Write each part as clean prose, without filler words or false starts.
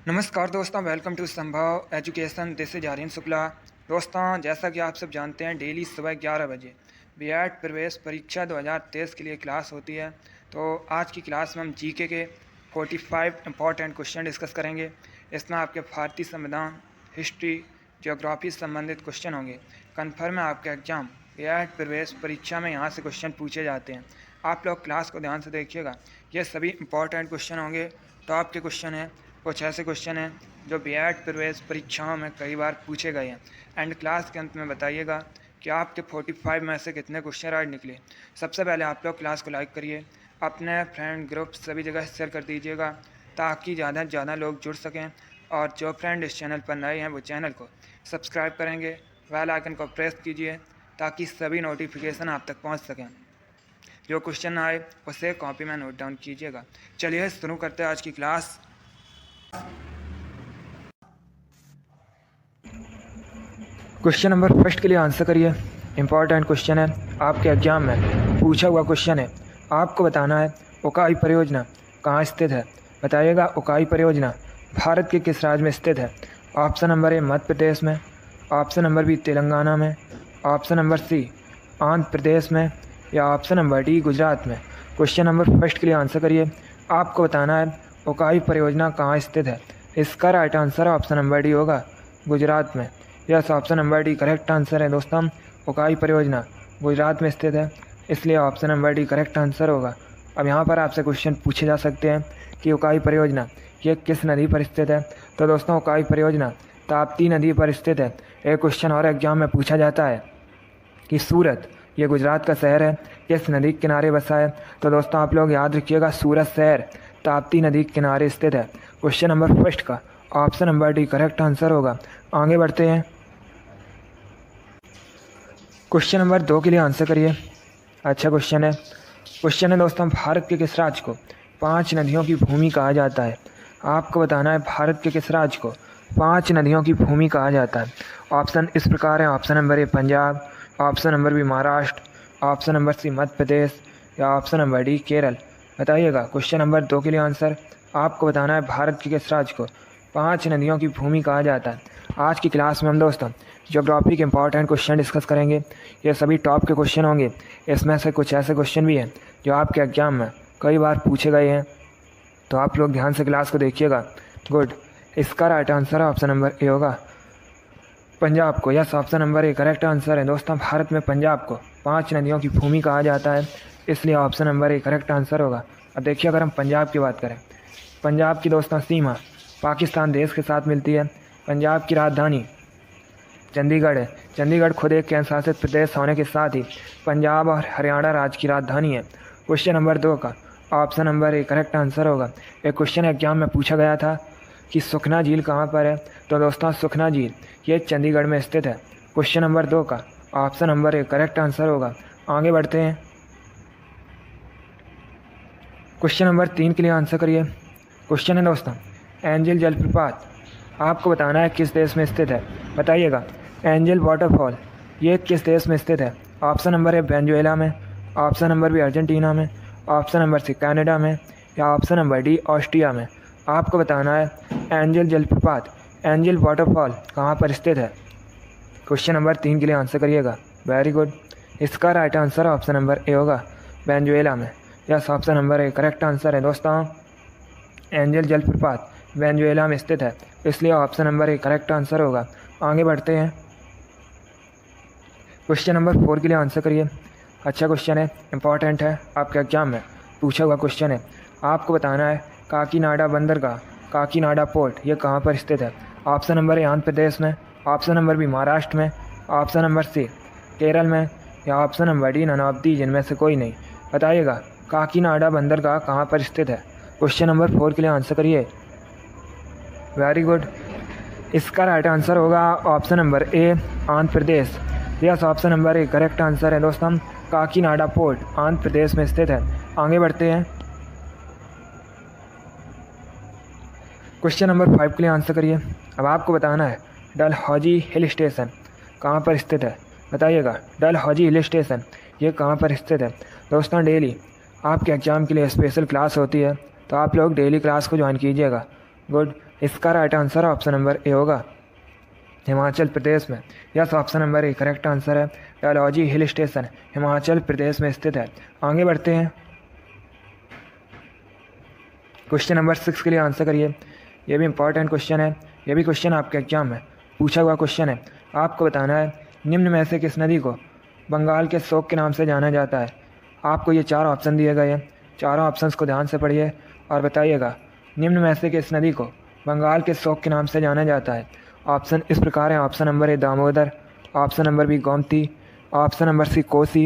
नमस्कार दोस्तों, welcome to Sambhav education. This is Aryan Shukla. दोस्तों, जैसा कि आप सब जानते हैं, डेली सुबह 11 बजे बीएड प्रवेश परीक्षा 2023 के लिए क्लास होती है। तो आज की क्लास में हम जीके के 45 इंपॉर्टेंट क्वेश्चन डिस्कस करेंगे। इसमें आपके भारतीय संविधान, हिस्ट्री, ज्योग्राफी से संबंधित क्वेश्चन होंगे। कन्फर्म है आपका एग्जाम बीएड प्रवेश परीक्षा में यहाँ से क्वेश्चन पूछे जाते हैं। आप लोग क्लास को ध्यान से देखिएगा, ये सभी इंपॉर्टेंट क्वेश्चन होंगे, टॉप के क्वेश्चन हैं। कुछ ऐसे क्वेश्चन हैं जो बीएड प्रवेश परीक्षाओं में कई बार पूछे गए हैं। एंड क्लास के अंत में बताइएगा कि आपके 45 में से कितने क्वेश्चन आज निकले। सबसे पहले आप लोग क्लास को लाइक करिए, अपने फ्रेंड ग्रुप सभी जगह शेयर कर दीजिएगा ताकि ज़्यादा से ज़्यादा लोग जुड़ सकें। और जो फ्रेंड इस चैनल पर नए हैं वो चैनल को सब्सक्राइब करेंगे, बेल आइकन को प्रेस कीजिए ताकि सभी नोटिफिकेशन आप तक पहुँच सकें। जो क्वेश्चन आए उसे कॉपी में नोट डाउन कीजिएगा। चलिए शुरू करते हैं आज की क्लास। क्वेश्चन नंबर फर्स्ट के लिए आंसर करिए। इंपॉर्टेंट क्वेश्चन है, आपके एग्जाम में पूछा हुआ क्वेश्चन है। आपको बताना है उकाई परियोजना कहाँ स्थित है। बताइएगा उकाई परियोजना भारत के किस राज्य में स्थित है। ऑप्शन नंबर ए मध्य प्रदेश में, ऑप्शन नंबर बी तेलंगाना में, ऑप्शन नंबर सी आंध्र प्रदेश में, या ऑप्शन नंबर डी गुजरात में। क्वेश्चन नंबर फर्स्ट के लिए आंसर करिए। आपको बताना है उकाई परियोजना कहाँ स्थित है। इसका right answer option number D होगा, गुजरात में। Yes, option number D correct answer है दोस्तों। उकाई परियोजना गुजरात में स्थित है, इसलिए option number D correct answer होगा। अब यहाँ पर आपसे क्वेश्चन पूछे जा सकते हैं कि उकाई परियोजना ये किस नदी पर स्थित है। तो दोस्तों, उकाई परियोजना ताप्ती नदी पर स्थित है। एक क्वेश्चन और एग्जाम में पूछा जाता है कि सूरत ये गुजरात का शहर है, किस नदी के किनारे बसा है। तो दोस्तों, आप लोग याद रखिएगा, सूरत शहर ताप्ती नदी के किनारे स्थित है। क्वेश्चन नंबर फर्स्ट का option number D correct answer होगा। आगे बढ़ते हैं, क्वेश्चन नंबर 2 के लिए आंसर करिए। अच्छा क्वेश्चन है दोस्तों, भारत के किस राज्य को 5 नदियों की भूमि कहा जाता है। आपको बताना है भारत के किस राज्य को 5 नदियों की भूमि कहा जाता है। ऑप्शन इस प्रकार है, option number A Punjab, option number B Maharashtra, option number C Madhya Pradesh, या ऑप्शन नंबर डी केरल। बताइएगा क्वेश्चन नंबर 2 के लिए आंसर। आपको बताना है भारत के किस राज्य को 5 नदियों की भूमि कहा जाता है। आज की क्लास में हम दोस्तों ज्योग्राफी के इंपॉर्टेंट क्वेश्चन डिस्कस करेंगे। ये सभी टॉप के क्वेश्चन होंगे। इसमें से कुछ ऐसे क्वेश्चन भी हैं जो आपके एग्जाम में कई बार पूछे गए हैं, तो आप लोग ध्यान से क्लास को देखिएगा। गुड, इसका right answer option number A होगा, पंजाब को। Yes, option number A correct answer है दोस्तों। भारत में पंजाब को 5 नदियों की भूमि कहा जाता है, इसलिए option number A correct answer होगा। अब देखिए, अगर हम पंजाब की बात करें, पंजाब की दोस्तों सीमा पाकिस्तान देश के साथ मिलती है। पंजाब की राजधानी चंडीगढ़ है। चंडीगढ़ खुद एक केंद्र शासित प्रदेश होने के साथ ही पंजाब और हरियाणा राज्य की राजधानी है। क्वेश्चन नंबर 2 का option number A correct answer होगा। एक क्वेश्चन एग्जाम में पूछा गया था कि सुखना झील कहाँ पर है। तो दोस्तों, सुखना झील ये चंडीगढ़ में स्थित है। क्वेश्चन नंबर 2 का option number A correct answer होगा। आगे बढ़ते हैं, क्वेश्चन नंबर 3 के लिए आंसर करिए। क्वेश्चन है दोस्तों, एंजल जलप्रपात आपको बताना है किस देश में स्थित है। बताइएगा एंजल वाटरफॉल ये किस देश में स्थित है। ऑप्शन नंबर ए वेनेजुएला में, ऑप्शन नंबर बी अर्जेंटीना में, ऑप्शन नंबर सी कनाडा में, या ऑप्शन नंबर डी ऑस्ट्रिया में। आपको बताना है एंजल जलप्रपात एंजल वाटरफॉल कहाँ पर स्थित है। क्वेश्चन नंबर 3 के लिए आंसर करिएगा। वेरी गुड, इसका right answer option number A होगा, वेनेजुएला में। Yes, option number A correct answer है दोस्तों। एंजल जलप्रपात वेनेजुएला में स्थित है, इसलिए option number A correct answer होगा। आगे बढ़ते हैं, क्वेश्चन नंबर 4 के लिए आंसर करिए। अच्छा क्वेश्चन है, इंपॉर्टेंट है, आपके एग्जाम में पूछा हुआ क्वेश्चन है। आपको बताना है काकीनाडा बंदरगाह, काकीनाडा पोर्ट ये कहाँ पर स्थित है। ऑप्शन नंबर ए आंध्र प्रदेश में, ऑप्शन नंबर बी महाराष्ट्र में, ऑप्शन नंबर सी केरल में, या option number D none of the जिनमें से कोई नहीं। बताइएगा काकीनाडा बंदरगाह कहाँ पर स्थित है। क्वेश्चन नंबर 4 के लिए आंसर करिए। वेरी गुड, इसका राइट आंसर होगा option number A Andhra Pradesh. Yes, option number A correct answer है दोस्तों। काकीनाडा पोर्ट आंध्र प्रदेश में स्थित है। आगे बढ़ते हैं, क्वेश्चन नंबर 5 के लिए आंसर करिए। अब आपको बताना है डलहौजी हिल स्टेशन कहाँ पर स्थित है। बताइएगा डलहौजी हिल स्टेशन ये कहाँ पर स्थित है। दोस्तों, डेली आपके एग्ज़ाम के लिए स्पेशल क्लास होती है, तो आप लोग डेली क्लास को ज्वाइन कीजिएगा। गुड, इसका right answer option number A होगा, हिमाचल प्रदेश में। Yes, option number A correct answer है। डलहौजी हिल स्टेशन हिमाचल प्रदेश में स्थित है। आगे बढ़ते हैं, क्वेश्चन नंबर 6 के लिए आंसर करिए। ये भी इंपॉर्टेंट क्वेश्चन है, ये भी क्वेश्चन आपके एग्जाम में पूछा हुआ क्वेश्चन है। आपको बताना है निम्न में से किस नदी को बंगाल के शोक के नाम से जाना जाता है। आपको ये 4 ऑप्शन दिए गए हैं, चारों ऑप्शंस को ध्यान से पढ़िए और बताइएगा निम्न में से किस नदी को बंगाल के शोक के नाम से जाना जाता है। ऑप्शन इस प्रकार है, option number A Damodar, option number B Gomti, option number C Kosi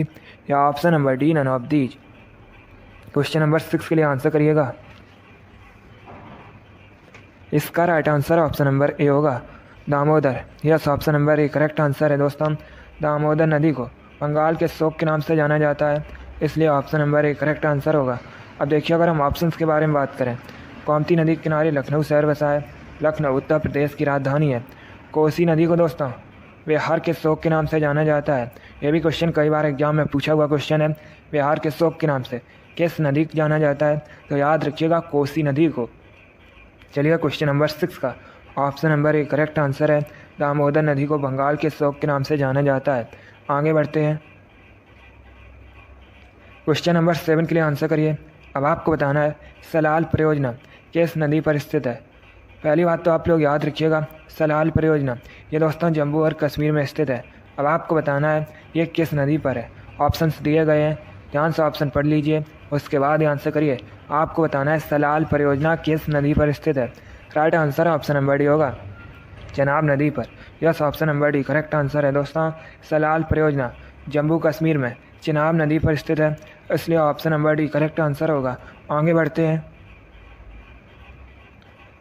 या option number D none of these. Question number 6 के लिए आंसर करिएगा। इसका right answer option number A होगा, Damodar. Yes, option number A correct answer है दोस्तों। दामोदर नदी को बंगाल के शोक के नाम से जाना जाता है, इसलिए option number A correct answer होगा। अब देखिए, अगर हम ऑप्शंस के बारे में बात करें, गोमती नदी के किनारे लखनऊ शहर बसा है, लखनऊ उत्तर प्रदेश की राजधानी है। कोसी नदी को दोस्तों बिहार के शोक के नाम से जाना जाता है। यह भी क्वेश्चन कई बार एग्जाम में पूछा हुआ क्वेश्चन है, बिहार के शोक के नाम से किस नदी को जाना जाता है, तो याद रखिएगा कोसी नदी को। चलिए क्वेश्चन नंबर 6 का option number A correct answer है, दामोदर नदी को बंगाल के शोक के नाम से जाना जाता है। आगे बढ़ते हैं, क्वेश्चन नंबर 7 के लिए आंसर करिए। अब आपको बताना है सलाल परियोजना किस नदी पर स्थित है। पहली बात तो आप लोग याद रखिएगा, सलाल परियोजना ये दोस्तों जम्मू और कश्मीर में स्थित है। अब आपको बताना है ये किस नदी पर है। ऑप्शंस दिए गए हैं, ध्यान से ऑप्शन पढ़ लीजिए, उसके बाद आंसर करिए। आपको बताना है सलाल परियोजना किस नदी पर स्थित है। Right answer option number D होगा, चनाब नदी पर। Yes, option number D correct answer है दोस्तों। सलाल परियोजना जम्मू कश्मीर में चनाब नदी पर स्थित है, इसलिए option number D correct answer होगा। आगे बढ़ते हैं,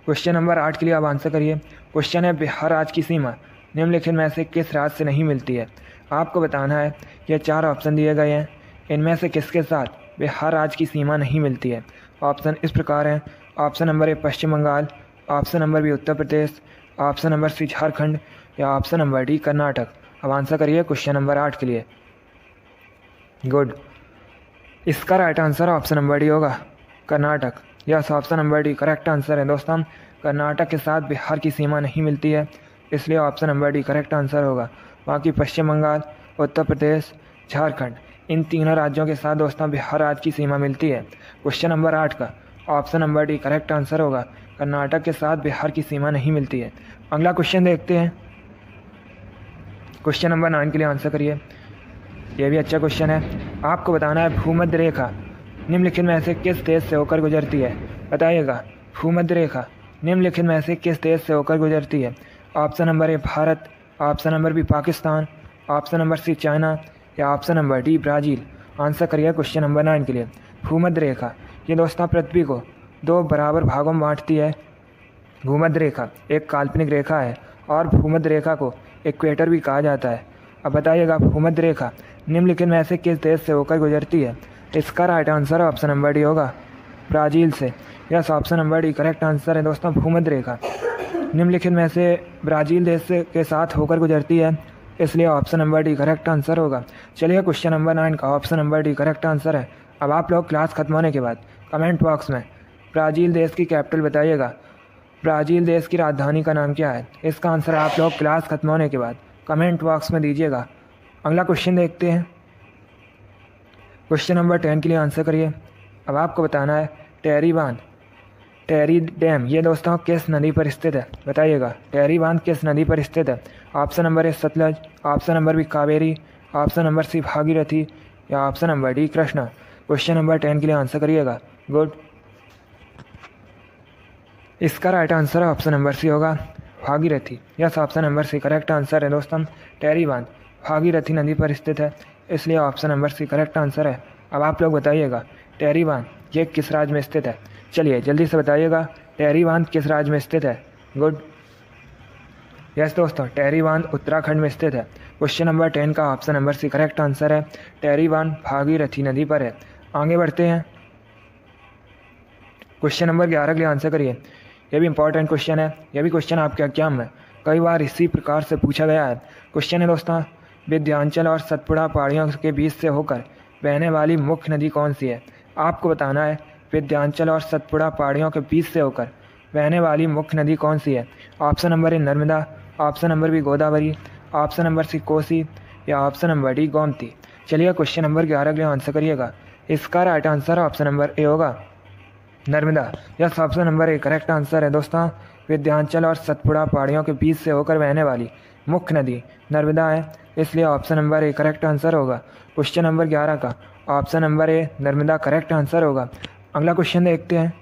क्वेश्चन नंबर 8 के लिए आप आंसर करिए। क्वेश्चन है बिहार राज्य की सीमा निम्नलिखित में से किस राज्य से नहीं मिलती है। आपको बताना है ये 4 ऑप्शन दिए गए हैं, इनमें से किसके साथ बिहार राज्य की सीमा नहीं मिलती है। ऑप्शन इस प्रकार हैं, option number A Paschim Bangal, option number B Uttar Pradesh, option number C Jharkhand या ऑप्शन नंबर डी कर्नाटक। अब आंसर करिए क्वेश्चन नंबर 8 के लिए। गुड, इसका right answer option number D होगा, Karnataka. Yes, option number D correct answer है दोस्तों। कर्नाटक के साथ बिहार की सीमा नहीं मिलती है, इसलिए option number D correct answer होगा। बाकी पश्चिम बंगाल, उत्तर प्रदेश, झारखंड इन तीनों राज्यों के साथ दोस्तों बिहार राज्य की सीमा मिलती है। क्वेश्चन नंबर 8 का option number D correct answer होगा, कर्नाटक के साथ बिहार की सीमा नहीं मिलती है। अगला क्वेश्चन देखते हैं, क्वेश्चन नंबर 9 के लिए आंसर करिए। यह भी अच्छा क्वेश्चन है। आपको बताना है भूमध्य रेखा निम्नलिखित में से किस देश से होकर गुजरती है। बताइएगा भूमध्य रेखा निम्नलिखित में से किस देश से होकर गुजरती है। Option number A Bharat, option number B Pakistan, option number C China या option number D Brazil. Answer करिए क्वेश्चन नंबर 9 के लिए। भूमध्य रेखा ये दोस्तों पृथ्वी को 2 बराबर भागों में बांटती है। भूमध्य रेखा एक काल्पनिक रेखा है और भूमध्य रेखा को इक्वेटर भी कहा जाता है। अब बताइएगा भूमध्य रेखा निम्नलिखित में से किस देश से होकर गुजरती है। इसका right answer option number D होगा, ब्राज़ील से। Yes, option number D correct answer है दोस्तों। भूमध्य रेखा निम्नलिखित में से ब्राज़ील देश के साथ होकर गुजरती है, इसलिए option number D correct answer होगा। चलिए क्वेश्चन नंबर 9 का option number D correct answer है। अब आप लोग क्लास खत्म होने के बाद कमेंट बॉक्स में ब्राज़ील देश की कैपिटल बताइएगा, ब्राज़ील देश की राजधानी का नाम क्या है। इसका आंसर आप लोग क्लास खत्म होने के बाद कमेंट बॉक्स में दीजिएगा। अगला क्वेश्चन देखते हैं, क्वेश्चन नंबर 10 के लिए आंसर करिए। अब आपको बताना है टेहरी बांध, टेहरी डैम ये दोस्तों किस नदी पर स्थित है। बताइएगा टेहरी बांध किस नदी पर स्थित है। Option number A Sutlej, option number B Kaveri, option number C Bhagirathi या option number D Krishna. Question number 10 के लिए आंसर करिएगा। गुड, इसका right answer option number C होगा, Bhagirathi. Yes, option number C correct answer है दोस्तों। टेहरी बांध भागीरथी नदी पर स्थित है, इसलिए option number C correct answer है। अब आप लोग बताइएगा टेहरी बांध ये किस राज्य में स्थित है। चलिए जल्दी से बताइएगा टेहरी बांध किस राज्य में स्थित है। गुड, यस दोस्तों, टेहरी बांध उत्तराखंड में स्थित है। क्वेश्चन नंबर 10 का option number C correct answer है, टेहरी बांध भागीरथी नदी पर है। आगे बढ़ते हैं, क्वेश्चन नंबर 11 के लिए आंसर करिए। यह भी इंपॉर्टेंट क्वेश्चन है, यह भी क्वेश्चन आपके एग्जाम में कई बार इसी प्रकार से पूछा गया है। क्वेश्चन है दोस्तों विंध्याचल और सतपुड़ा पहाड़ियों के बीच से होकर बहने वाली मुख्य नदी कौन सी है। आपको बताना है विंध्याचल और सतपुड़ा पहाड़ियों के बीच से होकर बहने वाली मुख्य नदी कौन सी है? Option number A Narmada, option number B Godavari, option number C Kosi या ऑप्शन नंबर डी गोमती। चलिए क्वेश्चन नंबर 11 के लिए आंसर करिएगा। इसका right answer option number A होगा Narmada. Yes, option number A correct answer है दोस्तों। विंध्याचल और सतपुड़ा पहाड़ियों के बीच से होकर बहने वाली मुख्य नदी नर्मदा है, इसलिए option number A correct answer होगा। क्वेश्चन नंबर 11 का option number A Narmada correct answer होगा। अगला क्वेश्चन देखते हैं।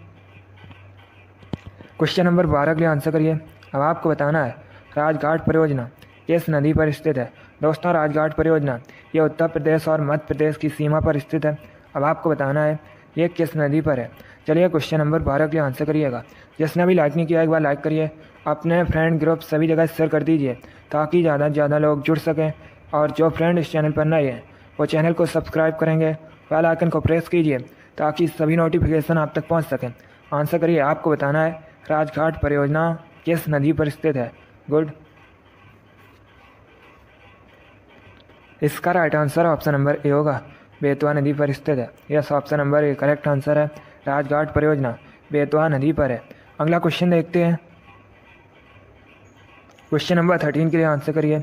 क्वेश्चन नंबर 12 के लिए आंसर करिए। अब आपको बताना है राजघाट परियोजना किस नदी पर स्थित है? दोस्तों, राजघाट परियोजना ये उत्तर प्रदेश और मध्य प्रदेश की सीमा पर स्थित है। अब आपको बताना है ये किस नदी पर है। चलिए क्वेश्चन नंबर 12 के लिए आंसर करिएगा। जिसने अभी लाइक नहीं किया एक बार लाइक करिए, अपने फ्रेंड ग्रुप सभी जगह शेयर कर दीजिए ताकि ज़्यादा से ज़्यादा लोग जुड़ सकें। और जो फ्रेंड इस चैनल पर नए हैं वो चैनल को सब्सक्राइब करेंगे, बेल आइकन को प्रेस कीजिए ताकि सभी नोटिफिकेशन आप तक पहुंच सकें। आंसर करिए। आपको बताना है राजघाट परियोजना किस नदी पर स्थित है। गुड। इसका right answer option number A होगा बेतवा नदी पर स्थित है। Yes, option number A correct answer है। राजघाट परियोजना बेतवा नदी पर है। अगला क्वेश्चन देखते हैं। क्वेश्चन नंबर 13 के लिए आंसर करिए।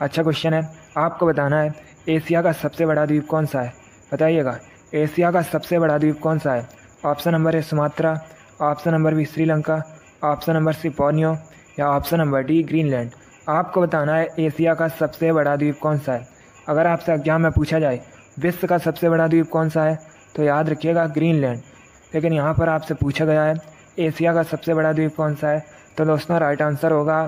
अच्छा क्वेश्चन है। आपको बताना है एशिया का सबसे बड़ा द्वीप कौन सा है? बताइएगा एशिया का सबसे बड़ा द्वीप कौन सा है। Option number A Sumatra, option number B Sri Lanka, option number C Borneo या ऑप्शन नंबर डी ग्रीनलैंड। आपको बताना है एशिया का सबसे बड़ा द्वीप कौन सा है। अगर आपसे एग्जाम में पूछा जाए विश्व का सबसे बड़ा द्वीप कौन सा है तो याद रखिएगा ग्रीनलैंड। लेकिन यहाँ पर आपसे पूछा गया है एशिया का सबसे बड़ा द्वीप कौन सा है, तो दोस्तों राइट आंसर होगा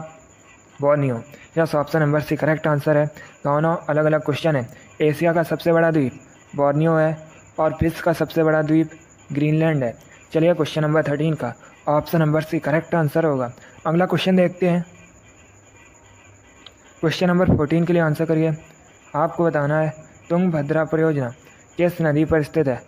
Borneo. Yes, option number C correct answer है। दोनों अलग अलग क्वेश्चन है। एशिया का सबसे बड़ा द्वीप बोर्नियो है और विश्व का सबसे बड़ा द्वीप ग्रीनलैंड है। चलिए क्वेश्चन नंबर 13 का option number C correct answer होगा। अगला क्वेश्चन देखते हैं। क्वेश्चन नंबर 14 के लिए आंसर करिए। आपको बताना है तुंगभद्रा परियोजना किस नदी पर स्थित है।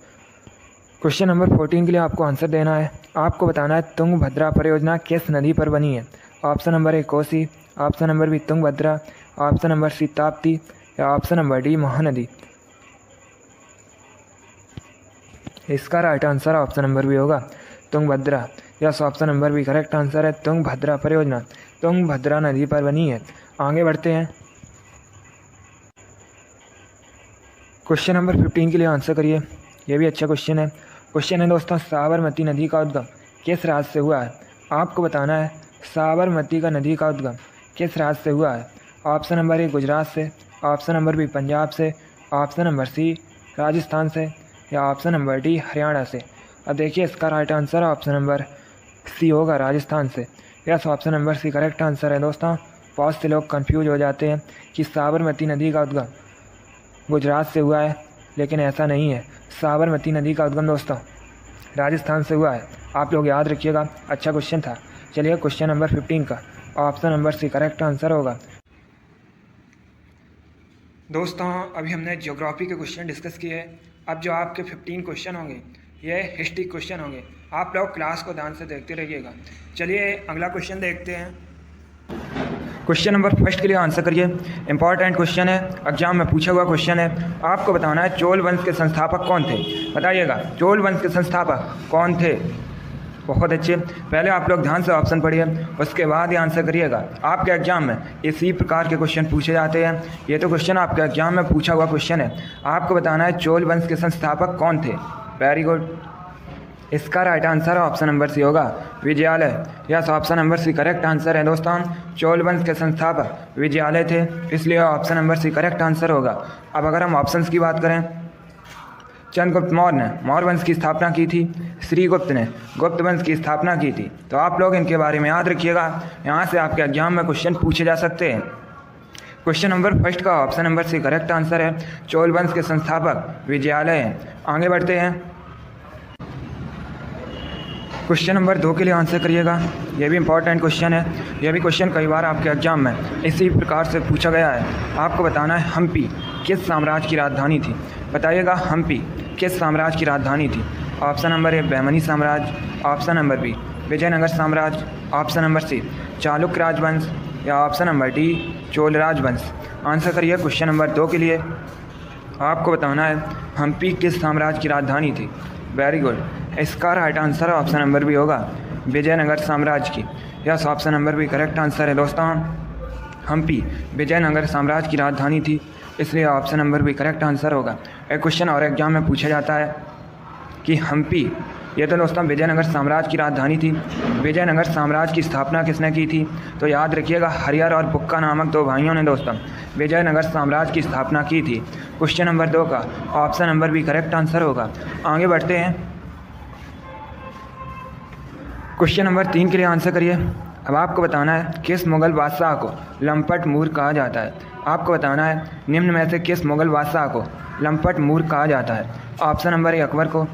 क्वेश्चन नंबर 14 के लिए आपको आंसर देना है। आपको बताना है तुंगभद्रा परियोजना किस नदी पर बनी है। Option number A Kosi, option number B Tungabhadra, option number C Tapti या ऑप्शन नंबर डी महानदी। इसका right answer option number B होगा Tungabhadra. Yes, option number B correct answer है। तुंगभद्रा परियोजना तुंगभद्रा नदी पर बनी है। आगे बढ़ते हैं। क्वेश्चन नंबर 15 के लिए आंसर करिए। ये भी अच्छा क्वेश्चन है। क्वेश्चन है दोस्तों साबरमती नदी का उद्गम किस राज्य से हुआ है। आपको बताना है साबरमती का नदी का उद्गम किस राज्य से हुआ है। ऑप्शन नंबर ए गुजरात से, ऑप्शन नंबर बी पंजाब से, ऑप्शन नंबर सी राजस्थान से या ऑप्शन नंबर डी हरियाणा से। अब देखिए इसका right answer option number C होगा राजस्थान से। Yes, option number C correct answer है दोस्तों। बहुत से लोग कंफ्यूज हो जाते हैं कि साबरमती नदी का उद्गम गुजरात से हुआ है, लेकिन ऐसा नहीं है। साबरमती नदी का उद्गम दोस्तों राजस्थान से हुआ है। आप लोग याद रखिएगा। अच्छा क्वेश्चन था। चलिए क्वेश्चन नंबर 15 का option number C correct answer होगा। दोस्तों अभी हमने ज्योग्राफी के क्वेश्चन डिस्कस किए। अब जो आपके 15 क्वेश्चन होंगे ये हिस्ट्री क्वेश्चन होंगे। आप लोग क्लास को ध्यान से देखते रहिएगा। चलिए अगला क्वेश्चन देखते हैं। क्वेश्चन नंबर फर्स्ट के लिए आंसर करिए। इंपॉर्टेंट क्वेश्चन है, एग्जाम में पूछा हुआ क्वेश्चन है। आपको बताना है चोल वंश के संस्थापक कौन थे। बताइएगा चोल वंश के संस्थापक कौन थे। बहुत अच्छे। पहले आप लोग ध्यान से ऑप्शन पढ़िए, उसके बाद ही आंसर करिएगा। आपके एग्जाम में इसी प्रकार के क्वेश्चन पूछे जाते हैं। ये तो क्वेश्चन आपके एग्जाम में पूछा हुआ क्वेश्चन है। आपको बताना है चोल वंश के संस्थापक कौन थे। Very good. इसका right answer option number C होगा Vijayalaya. Yes, option number C correct answer है दोस्तों। चोल वंश के संस्थापक विजयालय थे, इसलिए option number C correct answer होगा। अब अगर हम ऑप्शंस की बात करें, चंद्रगुप्त मौर्य ने मौर्य वंश की स्थापना की थी, श्रीगुप्त ने गुप्त वंश की स्थापना की थी। तो आप लोग इनके बारे में याद रखिएगा, यहाँ से आपके एग्जाम में क्वेश्चन पूछे जा सकते हैं। क्वेश्चन नंबर फर्स्ट का option number C correct answer है। चोल वंश के संस्थापक विजयालय हैं। आगे बढ़ते हैं। क्वेश्चन नंबर 2 के लिए आंसर करिएगा। यह भी इंपॉर्टेंट क्वेश्चन है। यह भी क्वेश्चन कई बार आपके एग्जाम में इसी प्रकार से पूछा गया है। आपको बताना है हम्पी किस साम्राज्य की राजधानी थी। बताइएगा हम्पी किस साम्राज्य की राजधानी थी। ऑप्शन नंबर ए बहमनी साम्राज्य, ऑप्शन नंबर बी विजयनगर साम्राज्य, ऑप्शन नंबर सी चालुक्य राजवंश या ऑप्शन नंबर डी चोल राजवंश। आंसर करिए क्वेश्चन नंबर 2 के लिए। आपको बताना है हम्पी किस साम्राज्य की राजधानी थी। Very good. इसका right answer option number B होगा विजयनगर साम्राज्य की। Yes, option number B correct answer है दोस्तों। हम्पी विजयनगर साम्राज्य की राजधानी थी, इसलिए option number B correct answer होगा। एक क्वेश्चन और एग्जाम में पूछा जाता है कि हम्पी, ये तो दोस्तों विजयनगर साम्राज्य की राजधानी थी। विजयनगर साम्राज्य की स्थापना किसने की थी? तो याद रखिएगा, हरिहर और बुक्का नामक दो भाइयों ने दोस्तों विजयनगर साम्राज्य की स्थापना की थी। क्वेश्चन नंबर 2 का option number B correct answer होगा। आगे बढ़ते हैं, क्वेश्चन नंबर 3 के लिए आंसर करिए। अब आपको बताना है किस मुगल बादशाह को लंपट मूर कहा जाता है। आपको बताना है निम्न में से किस मुगल बादशाह को लंपट मूर कहा जाता है। ऑप्शन नंबर ए अकबर को,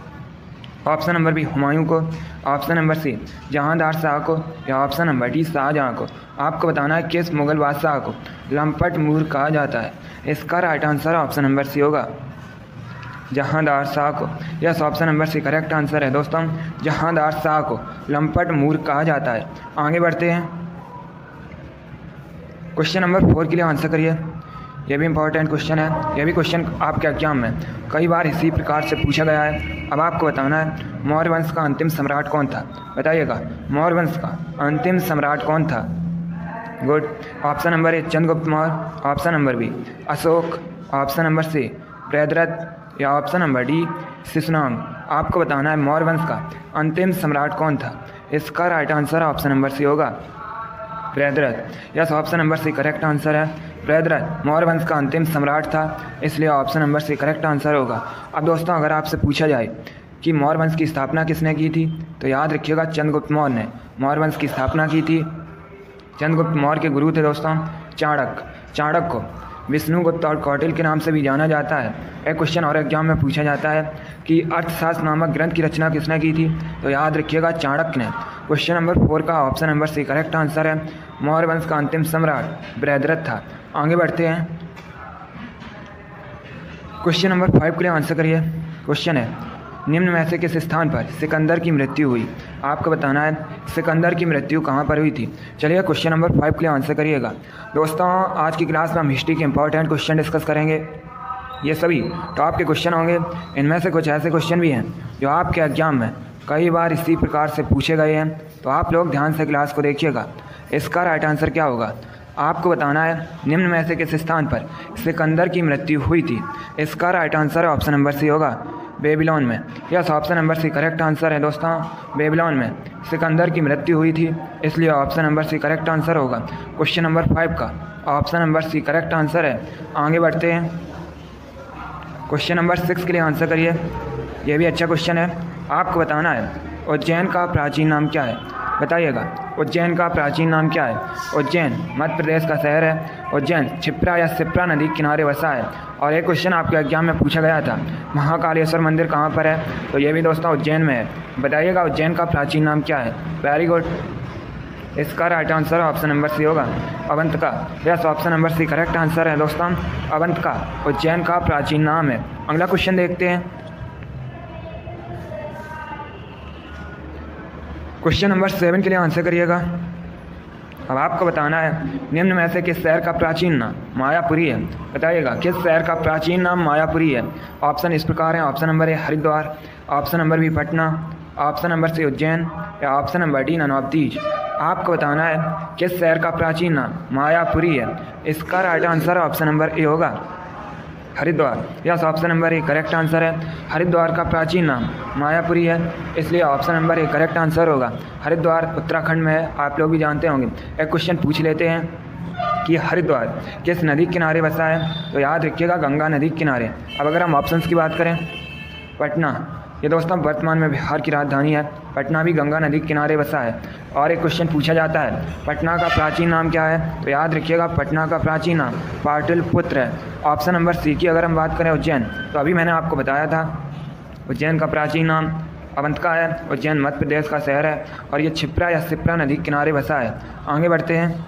ऑप्शन नंबर बी हुमायूं को, option number C Jahandar Shah को, या ऑप्शन नंबर डी शाहजहां को। आपको बताना है किस मुगल बादशाह को लंपट मूर कहा जाता है। इसका right answer option number C होगा, जहांदार शाह को। Yes, option number C correct answer है दोस्तों, जहांदार शाह को लंपट मूर कहा जाता है। आगे बढ़ते हैं, क्वेश्चन नंबर 4 के लिए आंसर करिए। यह भी इंपॉर्टेंट क्वेश्चन है। यह भी क्वेश्चन आपके एग्जाम में कई बार इसी प्रकार से पूछा गया है। अब आपको बताना है मौर्य वंश का अंतिम सम्राट कौन था। बताइएगा, मौर्य वंश का अंतिम सम्राट कौन था? Good. Option number A Chandragupta Maurya, option number B Ashok, option number C Priyadrath, या ऑप्शन नंबर डी शिशुनाग। आपको बताना है मौर्य वंश का अंतिम सम्राट कौन था। इसका right answer option number C होगा, Priyadrath. Yes, option number C correct answer है, प्रियद्रथ मौर्य वंश का अंतिम सम्राट था, इसलिए option number C correct answer होगा। अब दोस्तों, अगर आपसे पूछा जाए कि मौर्य वंश की स्थापना किसने की थी, तो याद रखिएगा चंद्रगुप्त मौर्य ने मौर्य वंश की स्थापना की थी। चंद्रगुप्त मौर्य के गुरु थे दोस्तों चाणक्य। चाणक्य को विष्णुगुप्त और कौटिल के नाम से भी जाना जाता है। एक क्वेश्चन और एग्जाम में पूछा जाता है कि अर्थशास्त्र नामक ग्रंथ की रचना किसने की थी, तो याद रखिएगा चाणक्य ने। क्वेश्चन नंबर 4 का option number C correct answer है, मौर्य वंश का अंतिम सम्राट प्रियद्रथ था। आगे बढ़ते हैं, क्वेश्चन नंबर 5 के लिए आंसर करिए। क्वेश्चन है निम्न में से किस स्थान पर सिकंदर की मृत्यु हुई। आपको बताना है सिकंदर की मृत्यु कहाँ पर हुई थी। चलिए क्वेश्चन नंबर 5 के लिए आंसर करिएगा। दोस्तों, आज की क्लास में हम हिस्ट्री के इंपॉर्टेंट क्वेश्चन डिस्कस करेंगे। ये सभी टॉप के क्वेश्चन होंगे। इनमें से कुछ ऐसे क्वेश्चन भी हैं जो आपके एग्जाम में कई बार इसी प्रकार से पूछे गए हैं, तो आप लोग ध्यान से क्लास को देखिएगा। इसका राइट आंसर क्या होगा? आपको बताना है निम्न में से किस स्थान पर सिकंदर की मृत्यु हुई थी। इसका right answer option number C होगा, बेबीलोन में। Yes, option number C correct answer है दोस्तों, बेबीलोन में सिकंदर की मृत्यु हुई थी, इसलिए option number C correct answer होगा। क्वेश्चन नंबर 5 का option number C correct answer है। आगे बढ़ते हैं, क्वेश्चन नंबर 6 के लिए आंसर करिए। यह भी अच्छा क्वेश्चन है। आपको बताना है उज्जैन का प्राचीन नाम क्या है। बताइएगा, उज्जैन का प्राचीन नाम क्या है। उज्जैन मध्य प्रदेश का शहर है। उज्जैन क्षिप्रा या शिप्रा नदी के किनारे बसा है। और एक क्वेश्चन आपके एग्जाम में पूछा गया था, महाकालेश्वर मंदिर कहाँ पर है, तो ये भी दोस्तों उज्जैन में है। बताइएगा उज्जैन का प्राचीन नाम क्या है। Very good. इसका right answer option number C होगा, Avantika. Yes, option number C correct answer है दोस्तों, अवंतिका उज्जैन का प्राचीन नाम है। अगला क्वेश्चन देखते हैं, क्वेश्चन नंबर 7 के लिए आंसर करिएगा। अब आपको बताना है निम्न में से किस शहर का प्राचीन नाम मायापुरी है। बताइएगा किस शहर का प्राचीन नाम मायापुरी है। ऑप्शन इस प्रकार हैं, option number A Haridwar, option number B Patna, option number C Ujjain, या ऑप्शन नंबर डी ननौतीज। आपको बताना है किस शहर का प्राचीन नाम मायापुरी है। इसका right answer option number A होगा, Haridwar. Yes, option number A correct answer है, हरिद्वार का प्राचीन नाम मायापुरी है, इसलिए option number A correct answer होगा। हरिद्वार उत्तराखंड में है, आप लोग भी जानते होंगे। एक क्वेश्चन पूछ लेते हैं कि हरिद्वार किस नदी के किनारे बसा है, तो याद रखिएगा गंगा नदी के किनारे। अब अगर हम ऑप्शंस की बात करें, पटना, ये दोस्तों वर्तमान में बिहार की राजधानी है। पटना भी गंगा नदी के किनारे बसा है। और एक क्वेश्चन पूछा जाता है पटना का प्राचीन नाम क्या है, तो याद रखिएगा पटना का प्राचीन नाम पाटलिपुत्र है। ऑप्शन नंबर सी की अगर हम बात करें उज्जैन, तो अभी मैंने आपको बताया था उज्जैन का प्राचीन नाम अवंतिका है। उज्जैन मध्य प्रदेश का शहर है और ये क्षिप्रा या शिप्रा नदी के किनारे बसा है। आगे बढ़ते हैं,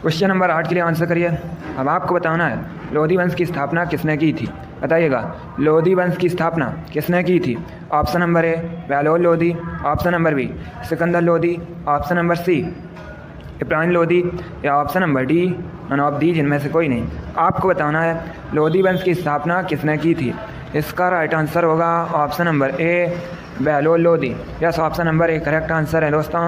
क्वेश्चन नंबर 8 के लिए आंसर करिए। अब आपको बताना है लोधी वंश की स्थापना किसने की थी। बताइएगा लोधी वंश की स्थापना किसने की थी। Option number A Bahlol Lodhi, option number B Sikandar Lodhi, option number C Ibrahim Lodhi, या option number D none of these, इनमें से कोई नहीं। आपको बताना है लोधी वंश की स्थापना किसने की थी। इसका राइट आंसर होगा option number A Bahlol Lodhi. Yes, option number A correct answer है दोस्तों।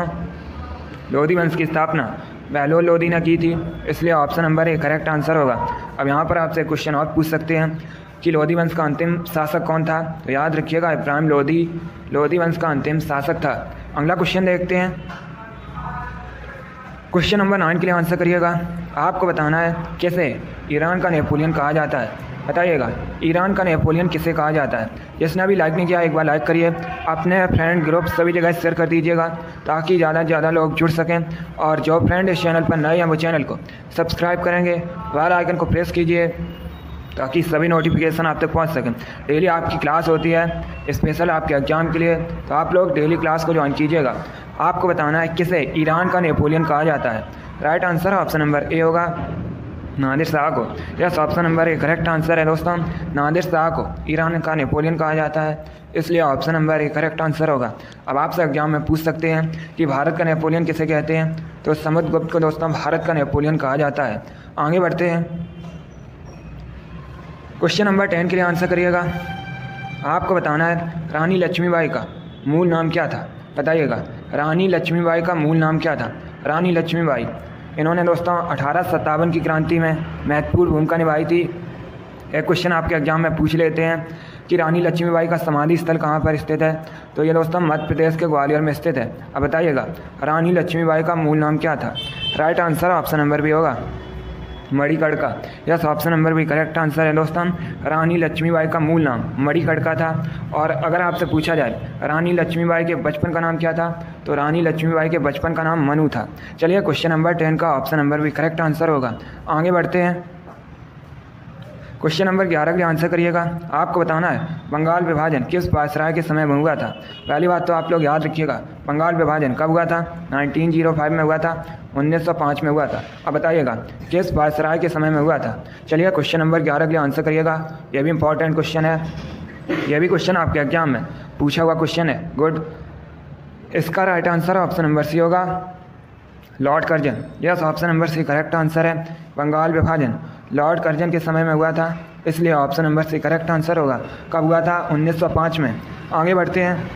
लोधी वंश की स्थापना बहलोल लोधी ने की थी, इसलिए option number A correct answer होगा। अब यहाँ पर आपसे क्वेश्चन और पूछ सकते हैं कि लोधी वंश का अंतिम शासक कौन था, तो याद रखिएगा इब्राहिम लोधी लोधी वंश का अंतिम शासक था। अगला क्वेश्चन देखते हैं। क्वेश्चन नंबर 9 के लिए आंसर करिएगा। आपको बताना है कैसे ईरान का नेपोलियन कहा जाता है। बताइएगा ईरान का नेपोलियन किसे कहा जाता है। जिसने अभी लाइक नहीं किया एक बार लाइक करिए, अपने फ्रेंड ग्रुप सभी जगह शेयर कर दीजिएगा ताकि ज़्यादा से ज़्यादा लोग जुड़ सकें। और जो फ्रेंड इस चैनल पर नए हैं वो चैनल को सब्सक्राइब करेंगे, बेल आइकन को प्रेस कीजिए ताकि सभी नोटिफिकेशन आप तक पहुंच सकें। डेली आपकी क्लास होती है स्पेशल आपके एग्जाम के लिए, तो आप लोग डेली क्लास को ज्वाइन कीजिएगा। आपको बताना है किसे ईरान का नेपोलियन कहा जाता है। Right answer option number A होगा, नादिर शाह को। Yes, option number A correct answer है दोस्तों। नादिर शाह को ईरान का नेपोलियन कहा जाता है, इसलिए option number A correct answer होगा। अब आपसे एग्जाम में पूछ सकते हैं कि भारत का नेपोलियन किसे कहते हैं, तो समुद्रगुप्त को दोस्तों भारत का नेपोलियन कहा जाता है। आगे बढ़ते हैं। क्वेश्चन नंबर 10 के लिए आंसर करिएगा। आपको बताना है रानी लक्ष्मीबाई का मूल नाम क्या था। बताइएगा रानी लक्ष्मीबाई का मूल नाम क्या था। रानी लक्ष्मीबाई, इन्होंने दोस्तों 1857 की क्रांति में महत्वपूर्ण भूमिका निभाई थी। एक क्वेश्चन आपके एग्जाम में पूछ लेते हैं कि रानी लक्ष्मीबाई का समाधि स्थल कहाँ पर स्थित है, तो ये दोस्तों मध्य प्रदेश के ग्वालियर में स्थित है। अब बताइएगा रानी लक्ष्मीबाई का मूल नाम क्या था। Right answer option number B होगा, Manikarnika. Yes, option number B correct answer है दोस्तों। रानी लक्ष्मीबाई का मूल नाम मणिकर्णिका था। और अगर आपसे पूछा जाए रानी लक्ष्मीबाई के बचपन का नाम क्या था, तो रानी लक्ष्मीबाई के बचपन का नाम मनु था। चलिए क्वेश्चन नंबर 10 का option number B correct answer होगा। आगे बढ़ते हैं। क्वेश्चन नंबर 11 के लिए आंसर करिएगा। आपको बताना है बंगाल विभाजन किस वायसराय के समय में हुआ था। पहली बात तो आप लोग याद रखिएगा बंगाल विभाजन कब हुआ था। 1905 में हुआ था, 1905 में हुआ था। अब बताइएगा किस वायसराय के समय में हुआ था। चलिए क्वेश्चन नंबर 11 के लिए आंसर करिएगा। यह भी इंपॉर्टेंट क्वेश्चन है, यह भी क्वेश्चन आपके एग्जाम में पूछा हुआ क्वेश्चन है। गुड, इसका right answer option number C होगा, Lord Curzon. Yes, option number C correct answer है। बंगाल विभाजन लॉर्ड कर्जन के समय में हुआ था, इसलिए option number C correct answer होगा। कब हुआ था, 1905 में। आगे बढ़ते हैं।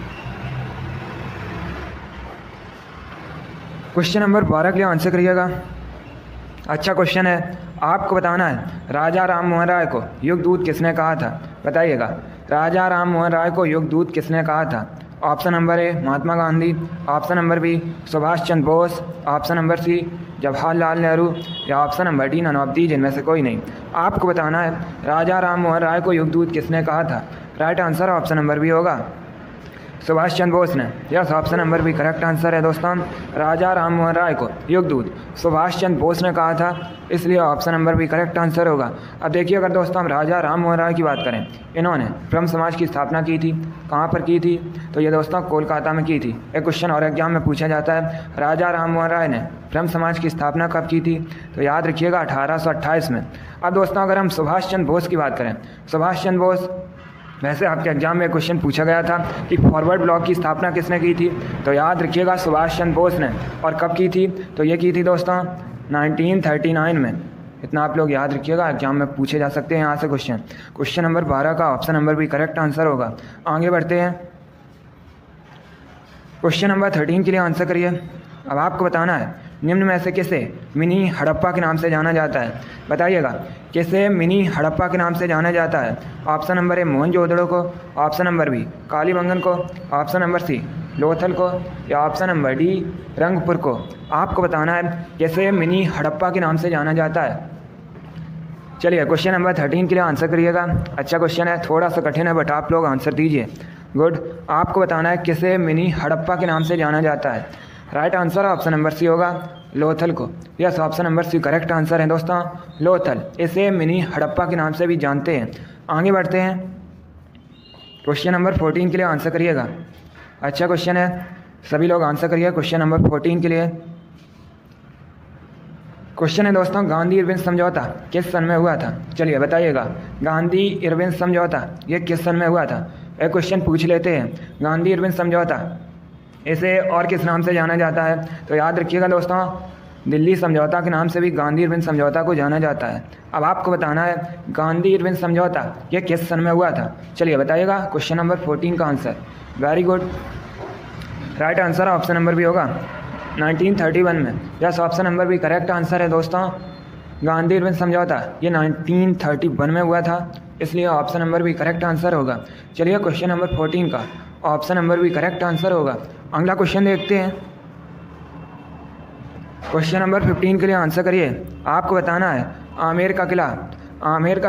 क्वेश्चन नंबर 12 के लिए आंसर करिएगा। अच्छा क्वेश्चन है। आपको बताना है राजा राम मोहन राय को युगदूत किसने कहा था। बताइएगा राजा राम मोहन राय को युगदूत किसने कहा था। Option number A Mahatma Gandhi, option number B Subhash Chandra Bose, option number C Jawaharlal Nehru, या option number D none of the, जिनमें से कोई नहीं। आपको बताना है राजा राम मोहन राय को युगदूत किसने कहा था। Right answer option number B होगा, सुभाष चंद्र बोस ने। Yes, option number B correct answer है दोस्तों। राजा राम मोहन राय को युगदूत सुभाष चंद्र बोस ने कहा था, इसलिए option number B correct answer होगा। अब देखिए अगर दोस्तों हम राजा राम मोहन राय की बात करें, इन्होंने ब्रह्म समाज की स्थापना की थी। कहाँ पर की थी, तो ये दोस्तों कोलकाता में की थी। एक क्वेश्चन और एग्जाम में पूछा जाता है राजा राम मोहन राय ने ब्रह्म समाज की स्थापना कब की थी, तो याद रखिएगा 1828 में। अब दोस्तों अगर हम सुभाष चंद्र बोस की बात करें, सुभाष चंद्र बोस, वैसे आपके एग्जाम में क्वेश्चन पूछा गया था कि फॉरवर्ड ब्लॉक की स्थापना किसने की थी, तो याद रखिएगा सुभाष चंद्र बोस ने। और कब की थी, तो ये की थी दोस्तों 1939 में। इतना आप लोग याद रखिएगा, एग्जाम में पूछे जा सकते हैं यहाँ से क्वेश्चन। क्वेश्चन नंबर 12 का option number B correct answer होगा। आगे बढ़ते हैं। क्वेश्चन नंबर 13 के लिए आंसर करिए। अब आपको बताना है निम्न में से किसे मिनी हड़प्पा के नाम से जाना जाता है। बताइएगा किसे मिनी हड़प्पा के नाम से जाना जाता है। ऑप्शन नंबर ए मोहनजोदड़ो को, ऑप्शन नंबर बी कालीबंगन को, ऑप्शन नंबर सी लोथल को, या ऑप्शन नंबर डी रंगपुर को। आपको बताना है किसे मिनी हड़प्पा के नाम से जाना जाता है। चलिए क्वेश्चन नंबर 13 के लिए आंसर करिएगा। अच्छा क्वेश्चन है, थोड़ा सा कठिन है बट आप लोग आंसर दीजिए। गुड, आपको बताना है किसे मिनी हड़प्पा के नाम से जाना जाता है। Right answer option number C होगा, लोथल को। Yes, option number C correct answer है दोस्तों, लोथल। इसे मिनी हड़प्पा के नाम से भी जानते हैं। आगे बढ़ते हैं। क्वेश्चन नंबर 14 के लिए आंसर करिएगा। अच्छा क्वेश्चन है, सभी लोग आंसर करिए क्वेश्चन नंबर 14 के लिए। क्वेश्चन है दोस्तों गांधी इरविन समझौता किस सन में हुआ था। चलिए बताइएगा गांधी इरविन समझौता ये किस सन में हुआ था। एक क्वेश्चन पूछ लेते हैं, गांधी इरविन समझौता इसे और किस नाम से जाना जाता है, तो याद रखिएगा दोस्तों दिल्ली समझौता के नाम से भी गांधी इरविन समझौता को जाना जाता है। अब आपको बताना है गांधी इरविन समझौता ये किस सन में हुआ था। चलिए बताइएगा क्वेश्चन नंबर 14 का answer. Very good. Right answer option number B होगा 1931 में। Yes, option number B correct answer है दोस्तों। गांधी इरविन समझौता ये 1931 में हुआ था, इसलिए option number B correct answer होगा। चलिए क्वेश्चन नंबर 14 का option number B correct answer होगा। अगला क्वेश्चन देखते हैं। क्वेश्चन नंबर 15 के लिए आंसर करिए। आपको बताना है आमेर का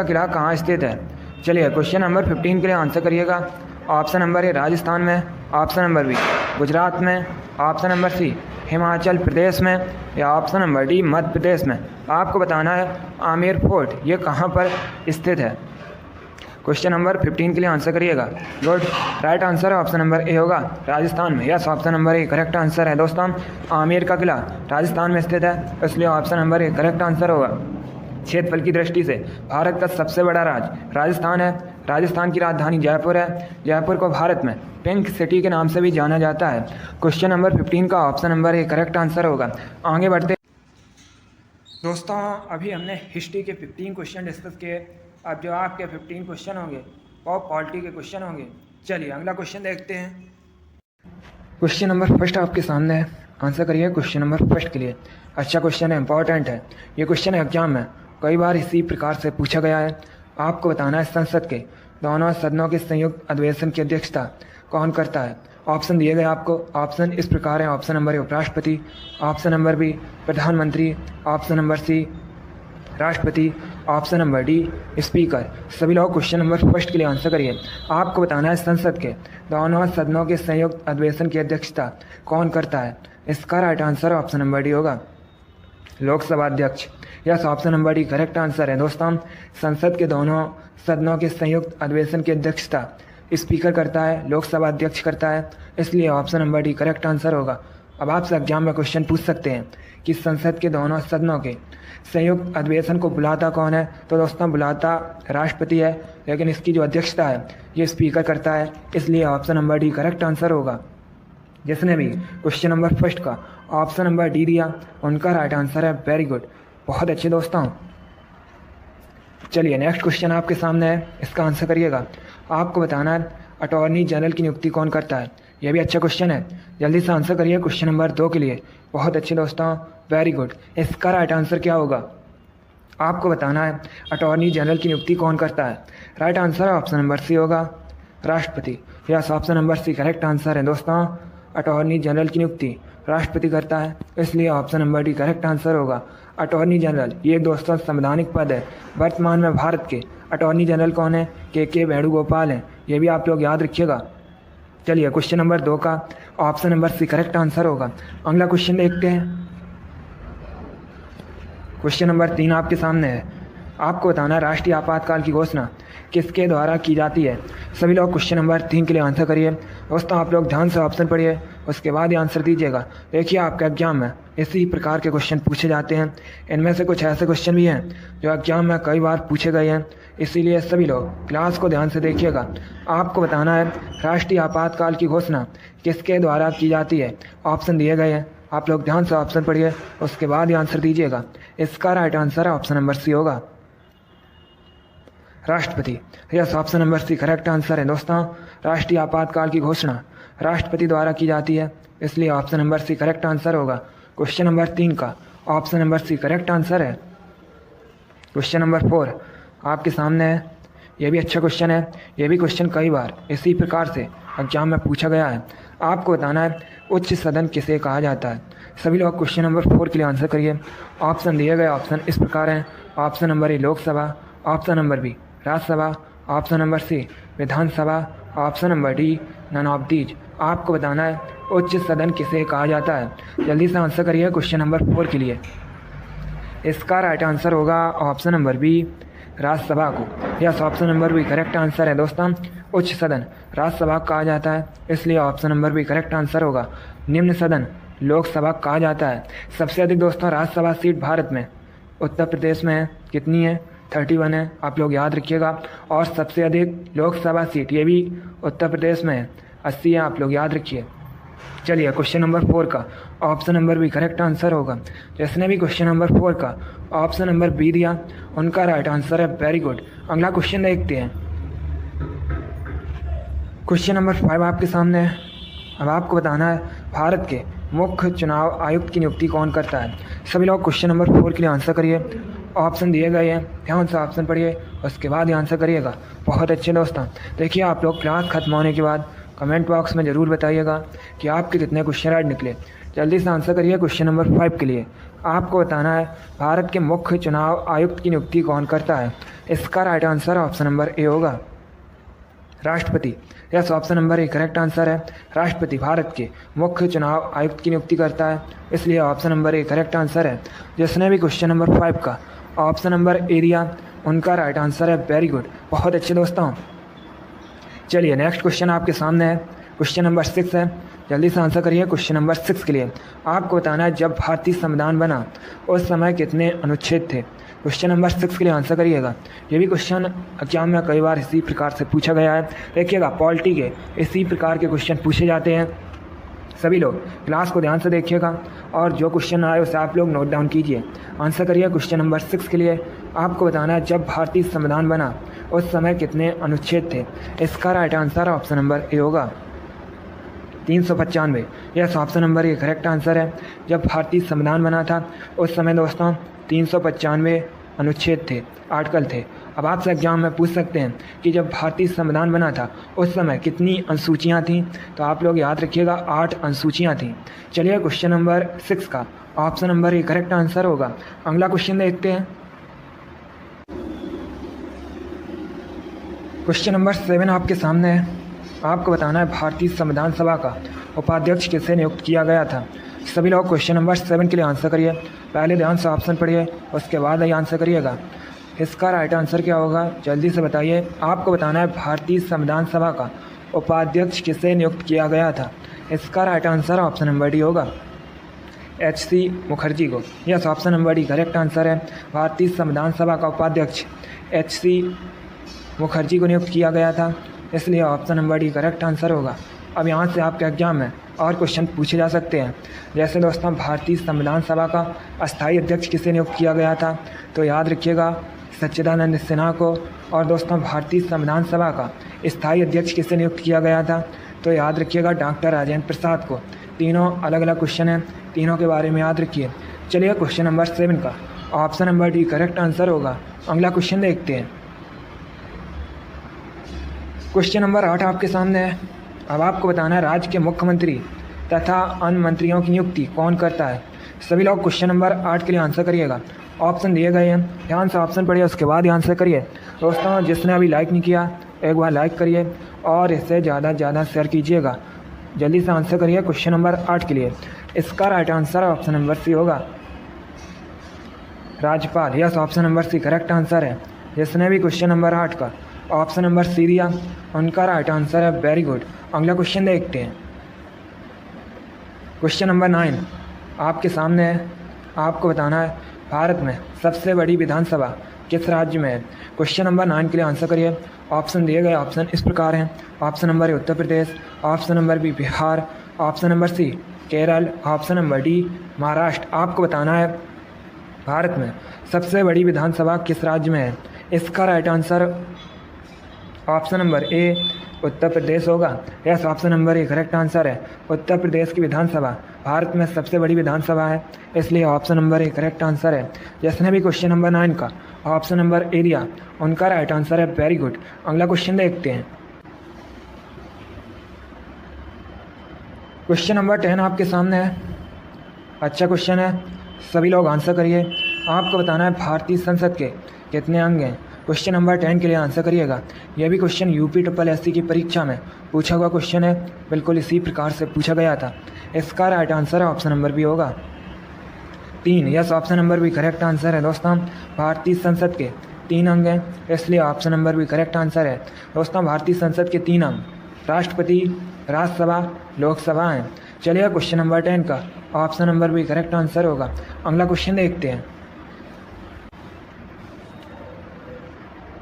किला कहाँ स्थित है। चलिए क्वेश्चन नंबर 15 के लिए आंसर करिएगा। ऑप्शन नंबर ए राजस्थान में, ऑप्शन नंबर बी गुजरात में, ऑप्शन नंबर सी हिमाचल प्रदेश में, या option number D Madhya Pradesh में। आपको बताना है आमेर फोर्ट ये कहाँ पर स्थित है। क्वेश्चन नंबर 15 के लिए आंसर करिएगा। Good. Right answer option number A होगा राजस्थान में। Yes, option number A correct answer है दोस्तों। आमेर का किला राजस्थान में स्थित है, इसलिए option number A correct answer होगा। क्षेत्रफल की दृष्टि से भारत का सबसे बड़ा राज्य राजस्थान है। राजस्थान की राजधानी जयपुर है। जयपुर को भारत में पिंक सिटी के नाम से भी जाना जाता है। क्वेश्चन नंबर 15 का option number A correct answer होगा। आगे बढ़ते दोस्तों, अभी हमने हिस्ट्री के 15 क्वेश्चन डिस्कस किए। अब जो आपके 15 क्वेश्चन होंगे वो पॉलिटी के क्वेश्चन होंगे। चलिए अगला क्वेश्चन देखते हैं। क्वेश्चन नंबर फर्स्ट आपके सामने है, आंसर करिए क्वेश्चन नंबर फर्स्ट के लिए। अच्छा क्वेश्चन है, इंपॉर्टेंट है। ये क्वेश्चन एग्जाम में कई बार इसी प्रकार से पूछा गया है। आपको बताना है संसद के दोनों सदनों के संयुक्त अधिवेशन की अध्यक्षता कौन करता है। ऑप्शन दिए गए आपको। ऑप्शन इस प्रकार है। ऑप्शन नंबर ए उपराष्ट्रपति, ऑप्शन नंबर बी प्रधानमंत्री, ऑप्शन नंबर सी राष्ट्रपति, ऑप्शन नंबर डी स्पीकर। सभी लोग क्वेश्चन नंबर फर्स्ट के लिए आंसर करिए। आपको बताना है संसद के दोनों सदनों के संयुक्त अधिवेशन की अध्यक्षता कौन करता है। इसका right answer option number D होगा लोकसभा अध्यक्ष। Yes, option number D correct answer है दोस्तों। संसद के दोनों सदनों के संयुक्त अधिवेशन की अध्यक्षता स्पीकर करता है, लोकसभा अध्यक्ष करता है, इसलिए option number D correct answer होगा। अब आपसे एग्जाम में क्वेश्चन पूछ सकते हैं कि संसद के दोनों सदनों के संयुक्त अधिवेशन को बुलाता कौन है। तो दोस्तों बुलाता राष्ट्रपति है, लेकिन इसकी जो अध्यक्षता है ये स्पीकर करता है, इसलिए option number D correct answer होगा। जिसने भी क्वेश्चन नंबर फर्स्ट का ऑप्शन नंबर डी दिया उनका राइट आंसर है। वेरी गुड, बहुत अच्छे दोस्तों। चलिए नेक्स्ट क्वेश्चन आपके सामने है, इसका आंसर करिएगा। आपको बताना है अटॉर्नी जनरल की नियुक्ति कौन करता है। यह भी अच्छा क्वेश्चन है, जल्दी से आंसर करिए क्वेश्चन नंबर 2 के लिए। बहुत अच्छे दोस्तों, वेरी गुड। इसका राइट आंसर क्या होगा। आपको बताना है अटॉर्नी जनरल की नियुक्ति कौन करता है। Right answer option number C होगा राष्ट्रपति। Yes, option number C correct answer है दोस्तों। अटॉर्नी जनरल की नियुक्ति राष्ट्रपति करता है, इसलिए option number D correct answer होगा। अटॉर्नी जनरल ये दोस्तों संवैधानिक पद है। वर्तमान में भारत के अटॉर्नी जनरल कौन है। के वेणुगोपाल हैं, ये भी आप लोग याद रखिएगा। चलिए क्वेश्चन नंबर 2 का option number C correct answer होगा। अगला क्वेश्चन देखते हैं। क्वेश्चन नंबर 3 आपके सामने है। आपको बताना है राष्ट्रीय आपातकाल की घोषणा किसके द्वारा की जाती है। सभी लोग क्वेश्चन नंबर 3 के लिए आंसर करिए। दोस्तों आप लोग ध्यान से ऑप्शन पढ़िए, उसके बाद ही आंसर दीजिएगा। देखिए आपके एग्जाम में इसी प्रकार के क्वेश्चन पूछे जाते हैं। इनमें से कुछ ऐसे क्वेश्चन भी हैं जो एग्जाम में कई बार पूछे गए हैं, इसीलिए सभी लोग क्लास को ध्यान से देखिएगा। आपको बताना है राष्ट्रीय आपातकाल की घोषणा किसके द्वारा की जाती है। ऑप्शन दिए गए हैं, आप लोग ध्यान से ऑप्शन पढ़िए, उसके बाद ही आंसर दीजिएगा। इसका right answer option number C होगा राष्ट्रपति। Yes, option number C correct answer है दोस्तों। राष्ट्रीय आपातकाल की घोषणा राष्ट्रपति द्वारा की जाती है, इसलिए option number C correct answer होगा। क्वेश्चन नंबर 3 का option number C correct answer है। क्वेश्चन नंबर 4 आपके सामने है। यह भी अच्छा क्वेश्चन है। यह भी क्वेश्चन कई बार इसी प्रकार से एग्जाम में पूछा गया है। आपको बताना है उच्च सदन किसे कहा जाता है। सभी लोग क्वेश्चन नंबर 4 के लिए आंसर करिए। ऑप्शन दिए गए ऑप्शन इस प्रकार हैं। Option number A Lok Sabha, option number B Rajya Sabha, option number C Vidhan Sabha, option number D none of these. आपको बताना है उच्च सदन किसे कहा जाता है। जल्दी से आंसर करिए क्वेश्चन नंबर 4 के लिए। इसका राइट आंसर होगा ऑप्शन नंबर बी राज्यसभा को। Yes, option number B correct answer है दोस्तों। उच्च सदन राज्यसभा कहा जाता है, इसलिए option number B correct answer होगा। निम्न सदन लोकसभा कहा जाता है। सबसे अधिक दोस्तों राज्यसभा सीट भारत में उत्तर प्रदेश में है। कितनी है? 31 है, आप लोग याद रखिएगा। और सबसे अधिक लोकसभा सीट ये भी उत्तर प्रदेश में है, 80 है, आप लोग याद रखिए। चलिए क्वेश्चन नंबर 4 का option number B correct answer होगा। जिसने भी क्वेश्चन नंबर 4 का ऑप्शन नंबर बी दिया उनका राइट आंसर है। Very good. अगला क्वेश्चन देखते हैं। क्वेश्चन नंबर 5 आपके सामने है। अब आपको बताना है भारत के मुख्य चुनाव आयुक्त की नियुक्ति कौन करता है। सभी लोग क्वेश्चन नंबर 4 के लिए आंसर करिए। ऑप्शन दिए गए हैं, ध्यान से ऑप्शन पढ़िए, उसके बाद ही आंसर करिएगा। बहुत अच्छे दोस्तों, देखिए आप लोग क्लास खत्म होने के बाद कमेंट बॉक्स में ज़रूर बताइएगा कि आपके कितने क्वेश्चन राइट निकले। जल्दी से आंसर करिए क्वेश्चन नंबर 5 के लिए। आपको बताना है भारत के मुख्य चुनाव आयुक्त की नियुक्ति कौन करता है। इसका right answer option number A होगा, राष्ट्रपति। Yes, option number A correct answer है। राष्ट्रपति भारत के मुख्य चुनाव आयुक्त की नियुक्ति करता है, इसलिए option number A correct answer है। जिसने भी क्वेश्चन नंबर 5 का ऑप्शन नंबर ए दिया उनका राइट आंसर है। वेरी गुड, बहुत अच्छे दोस्तों। चलिए नेक्स्ट क्वेश्चन आपके सामने है। क्वेश्चन नंबर 6 है, जल्दी से आंसर करिए क्वेश्चन नंबर 6 के लिए। आपको बताना है जब भारतीय संविधान बना उस समय कितने अनुच्छेद थे। क्वेश्चन नंबर 6 के लिए आंसर करिएगा। ये भी क्वेश्चन एग्जाम में कई बार इसी प्रकार से पूछा गया है। देखिएगा पॉलिटी के इसी प्रकार के क्वेश्चन पूछे जाते हैं। सभी लोग क्लास को ध्यान से देखिएगा और जो क्वेश्चन आए उसे आप लोग नोट डाउन कीजिए। आंसर करिए क्वेश्चन नंबर 6 के लिए। आपको बताना है जब भारतीय संविधान बना उस समय कितने अनुच्छेद थे। इसका right answer option number A होगा, 395। Yes, option number A correct answer है। जब भारतीय संविधान बना था उस समय दोस्तों 395 अनुच्छेद थे, आर्टिकल थे। अब आपसे एग्जाम में पूछ सकते हैं कि जब भारतीय संविधान बना था उस समय कितनी अनुसूचियाँ थीं, तो आप लोग याद रखिएगा 8 अनुसूचियाँ थीं। चलिए क्वेश्चन नंबर 6 का option number A correct answer होगा। अगला क्वेश्चन देखते हैं। क्वेश्चन नंबर 7 आपके सामने है। आपको बताना है भारतीय संविधान सभा का उपाध्यक्ष किसे नियुक्त किया गया था। सभी लोग क्वेश्चन नंबर 7 के लिए आंसर करिए। पहले ध्यान से ऑप्शन पढ़िए, उसके बाद ही आंसर करिएगा। इसका राइट आंसर क्या होगा, जल्दी से बताइए। आपको बताना है भारतीय संविधान सभा का उपाध्यक्ष किसे नियुक्त किया गया था। इसका right answer option number D होगा, HC मुखर्जी को। Yes, option number D correct answer है। भारतीय संविधान सभा का उपाध्यक्ष HC मुखर्जी को नियुक्त किया गया था, इसलिए option number D correct answer होगा। अब यहाँ से आपके एग्जाम में और क्वेश्चन पूछे जा सकते हैं। जैसे दोस्तों भारतीय संविधान सभा का अस्थायी अध्यक्ष किसे नियुक्त किया गया था, तो याद रखिएगा सच्चिदानंद सिन्हा को। और दोस्तों भारतीय संविधान सभा का स्थायी अध्यक्ष किसे नियुक्त किया गया था, तो याद रखिएगा डॉक्टर राजेंद्र प्रसाद को। तीनों अलग अलग क्वेश्चन हैं, तीनों के बारे में याद रखिए। चलिए क्वेश्चन नंबर 7 का option number D correct answer होगा। अगला क्वेश्चन देखते हैं। क्वेश्चन नंबर 8 आपके सामने है। अब आपको बताना है राज्य के मुख्यमंत्री तथा अन्य मंत्रियों की नियुक्ति कौन करता है। सभी लोग क्वेश्चन नंबर 8 के लिए आंसर करिएगा। ऑप्शन दिए गए हैं, ध्यान से ऑप्शन पढ़िए, उसके बाद ही आंसर करिए। दोस्तों जिसने अभी लाइक नहीं किया एक बार लाइक करिए और इससे ज़्यादा से ज़्यादा शेयर कीजिएगा। जल्दी से आंसर करिए क्वेश्चन नंबर 8 के लिए। इसका right answer option number C होगा, राज्यपाल। Yes, option number C correct answer है। जिसने भी क्वेश्चन नंबर 8 का ऑप्शन नंबर सी दिया उनका राइट आंसर है। Very good. अगला क्वेश्चन देखते हैं। क्वेश्चन नंबर 9 आपके सामने है। आपको बताना है भारत में सबसे बड़ी विधानसभा किस राज्य में है। क्वेश्चन नंबर 9 के लिए आंसर करिए। ऑप्शन दिए गए ऑप्शन इस प्रकार हैं। Option number A Uttar Pradesh, option number B Bihar, option number C Kerala, option number D Maharashtra. आपको बताना है भारत में सबसे बड़ी विधानसभा किस राज्य में है। इसका right answer option number A Uttar Pradesh होगा। Yes, option number A correct answer है। उत्तर प्रदेश की विधानसभा भारत में सबसे बड़ी विधानसभा है, इसलिए option number A correct answer है। जिसने भी क्वेश्चन नंबर 9 का ऑप्शन नंबर ए दिया उनका राइट आंसर है। Very good. अगला क्वेश्चन देखते हैं। क्वेश्चन नंबर 10 आपके सामने है। अच्छा क्वेश्चन है, सभी लोग आंसर करिए। आपको बताना है भारतीय संसद के कितने अंग हैं। क्वेश्चन नंबर 10 के लिए आंसर करिएगा। यह भी क्वेश्चन UPSSC की परीक्षा में पूछा हुआ क्वेश्चन है, बिल्कुल इसी प्रकार से पूछा गया था। इसका right answer option number B होगा, 3। Yes, option number B correct answer है। दोस्तों भारतीय संसद के 3 अंग हैं, इसलिए option number B correct answer है। दोस्तों भारतीय संसद के 3 अंग राष्ट्रपति, राज्यसभा, लोकसभा हैं। चलिए क्वेश्चन नंबर 10 का option number B correct answer होगा। अगला क्वेश्चन देखते हैं।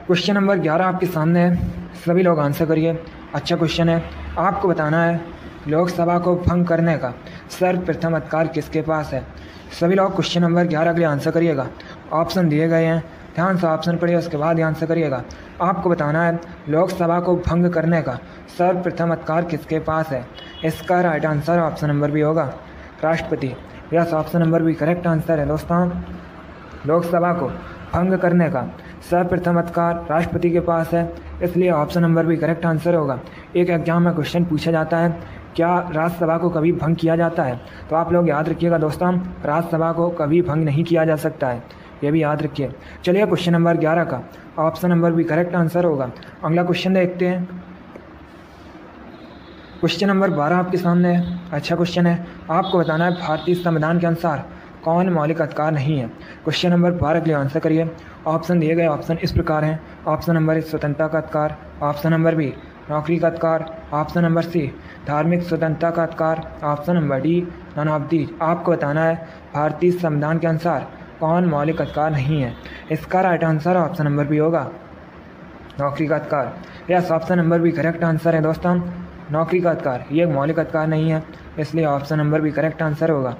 क्वेश्चन नंबर 11 आपके सामने है। सभी लोग आंसर करिए। अच्छा क्वेश्चन है। आपको बताना है लोकसभा को भंग करने का सर्वप्रथम अधिकार किसके पास है। सभी लोग क्वेश्चन नंबर 11 के लिए आंसर करिएगा। ऑप्शन दिए गए हैं, ध्यान से ऑप्शन पढ़िए, उसके बाद ध्यान से करिएगा। आपको बताना है लोकसभा को भंग करने का सर्वप्रथम अधिकार किसके पास है। इसका right answer option number B होगा, राष्ट्रपति। Yes, option number B correct answer है दोस्तों। लोकसभा को भंग करने का सर्वप्रथम अधिकार राष्ट्रपति के पास है, इसलिए option number B correct answer होगा। एक एग्जाम में क्वेश्चन पूछा जाता है, क्या राज्यसभा को कभी भंग किया जाता है? तो आप लोग याद रखिएगा दोस्तों, राज्यसभा को कभी भंग नहीं किया जा सकता है, ये भी याद रखिए। चलिए क्वेश्चन नंबर 11 का option number B correct answer होगा। अगला क्वेश्चन देखते हैं। क्वेश्चन नंबर 12 आपके सामने है। अच्छा क्वेश्चन है। आपको बताना है भारतीय संविधान के अनुसार कौन मौलिक अधिकार नहीं है। क्वेश्चन नंबर 12 के लिए आंसर करिए। ऑप्शन दिए गए ऑप्शन इस प्रकार हैं। ऑप्शन नंबर ए स्वतंत्रता का अधिकार, ऑप्शन नंबर बी नौकरी का अधिकार, ऑप्शन नंबर सी धार्मिक स्वतंत्रता का अधिकार, option number D none of these. आपको बताना है भारतीय संविधान के अनुसार कौन मौलिक अधिकार नहीं है। इसका right answer option number B होगा, नौकरी का अधिकार। Yes, option number B correct answer है दोस्तों। नौकरी का अधिकार ये मौलिक अधिकार नहीं है, इसलिए option number B correct answer होगा।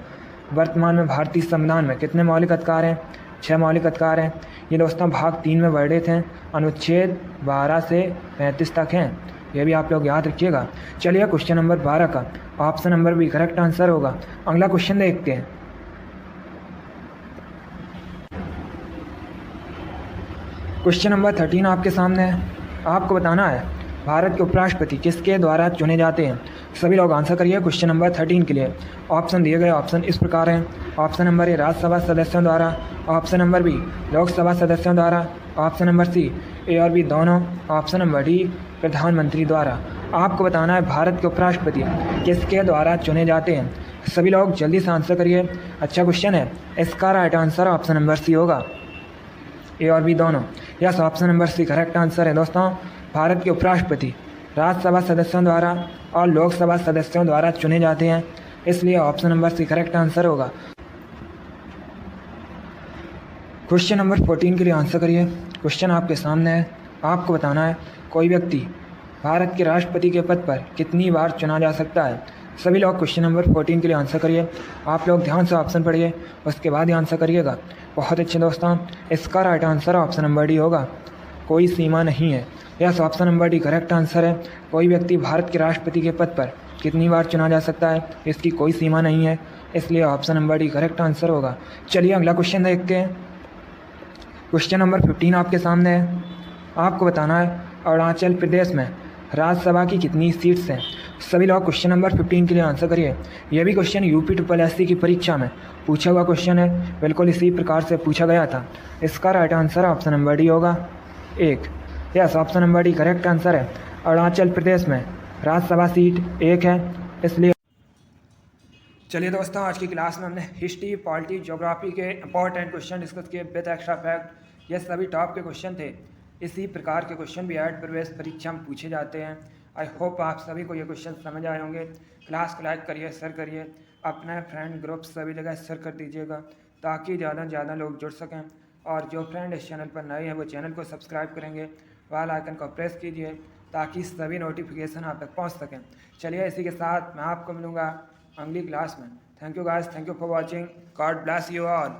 वर्तमान में भारतीय संविधान में कितने मौलिक अधिकार हैं? 6 मौलिक अधिकार हैं। ये दोस्तों भाग 3 में वर्णित हैं, अनुच्छेद 12 से 35 तक हैं, ये भी आप लोग याद रखिएगा। चलिए क्वेश्चन नंबर 12 का option number B correct answer होगा। अगला क्वेश्चन देखते हैं। क्वेश्चन नंबर 13 आपके सामने है। आपको बताना है भारत के उपराष्ट्रपति किसके द्वारा चुने जाते हैं। सभी लोग आंसर करिए क्वेश्चन नंबर 13 के लिए। ऑप्शन दिए गए ऑप्शन इस प्रकार हैं। ऑप्शन नंबर ए राज्यसभा सदस्यों द्वारा, ऑप्शन नंबर बी लोकसभा सदस्यों द्वारा, ऑप्शन नंबर सी ए और बी दोनों, ऑप्शन नंबर डी प्रधानमंत्री द्वारा। आपको बताना है भारत के उपराष्ट्रपति किसके द्वारा चुने जाते हैं। सभी लोग जल्दी से आंसर करिए। अच्छा क्वेश्चन है। इसका right answer option number C होगा, ए और बी दोनों। Yes, option number C correct answer है दोस्तों। भारत के उपराष्ट्रपति राज्यसभा सदस्यों द्वारा और लोकसभा सदस्यों द्वारा चुने जाते हैं, इसलिए option number C correct answer होगा। क्वेश्चन नंबर 14 के लिए आंसर करिए। क्वेश्चन आपके सामने है। आपको बताना है कोई व्यक्ति भारत के राष्ट्रपति के पद पर कितनी बार चुना जा सकता है। सभी लोग क्वेश्चन नंबर 14 के लिए आंसर करिए। आप लोग ध्यान से ऑप्शन पढ़िए, उसके बाद ही आंसर करिएगा। बहुत अच्छे दोस्तों, इसका right answer option number D होगा, कोई सीमा नहीं है। Yes, option number D correct answer है। कोई व्यक्ति भारत के राष्ट्रपति के पद पर कितनी बार चुना जा सकता है, इसकी कोई सीमा नहीं है, इसलिए option number D correct answer होगा। चलिए अगला क्वेश्चन देखते हैं। क्वेश्चन नंबर 15 आपके सामने है। आपको बताना है अरुणाचल प्रदेश में राज्यसभा की कितनी सीट्स हैं। सभी लोग क्वेश्चन नंबर 15 के लिए आंसर करिए। यह भी क्वेश्चन यूपी SSC की परीक्षा में पूछा हुआ क्वेश्चन है, बिल्कुल इसी प्रकार से पूछा गया था। इसका right answer option number D होगा, 1। Yes, option number D correct answer है। अरुणाचल प्रदेश में राज्यसभा सीट 1 है, इसलिए। चलिए दोस्तों, आज की क्लास में हमने हिस्ट्री, पॉलिटी, ज्योग्राफी के इंपॉर्टेंट क्वेश्चन डिस्कस किए विद एक्स्ट्रा फैक्ट। ये सभी टॉप के क्वेश्चन थे। इसी प्रकार के क्वेश्चन भी ऐड प्रवेश परीक्षा में पूछे जाते हैं। आई होप आप सभी को ये क्वेश्चन समझ आए होंगे। क्लास को लाइक करिए, शेयर करिए, अपने फ्रेंड ग्रुप सभी जगह शेयर कर दीजिएगा, ताकि ज़्यादा से ज़्यादा लोग जुड़ सकें। और जो फ्रेंड इस चैनल पर नए हैं वो चैनल को सब्सक्राइब करेंगे, बेल आइकन को प्रेस कीजिए, ताकि सभी नोटिफिकेशन आप तक पहुंच सकें। चलिए इसी के साथ मैं आपको मिलूँगा अगली क्लास में। Thank you guys, thank you for watching. God bless you all.